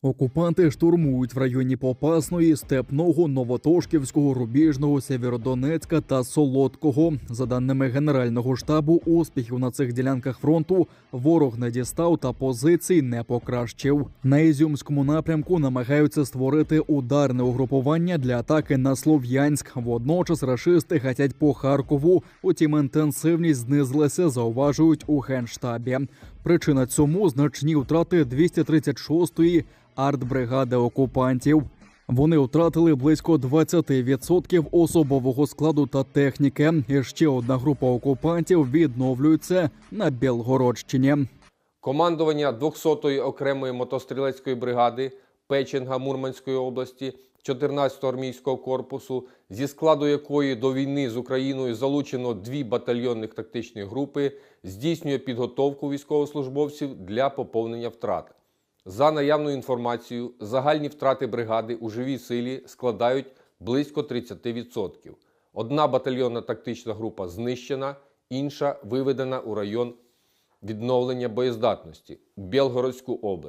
Окупанти штурмують в районі Попасної, Степного, Новотошківського, Рубіжного, Сєвєродонецька та Солодкого. За даними Генерального штабу, успіхів на цих ділянках фронту ворог не дістав та позицій не покращив. На Ізюмському напрямку намагаються створити ударне угрупування для атаки на Слов'янськ. Водночас рашисти гатять по Харкову, утім інтенсивність знизилася, зауважують у Генштабі. Причина цьому – значні втрати 236-ї артбригади окупантів. Вони втратили близько 20% особового складу та техніки. І ще одна група окупантів відновлюється на Білгородщині. Командування 200-ї окремої мотострілецької бригади Печенга Мурманської області 14-го армійського корпусу, зі складу якої до війни з Україною залучено 2 батальйонних тактичні групи, здійснює підготовку військовослужбовців для поповнення втрат. За наявною інформацією, загальні втрати бригади у живій силі складають близько 30%. Одна батальйонна тактична група знищена, інша виведена у район відновлення боєздатності – Білгородську область.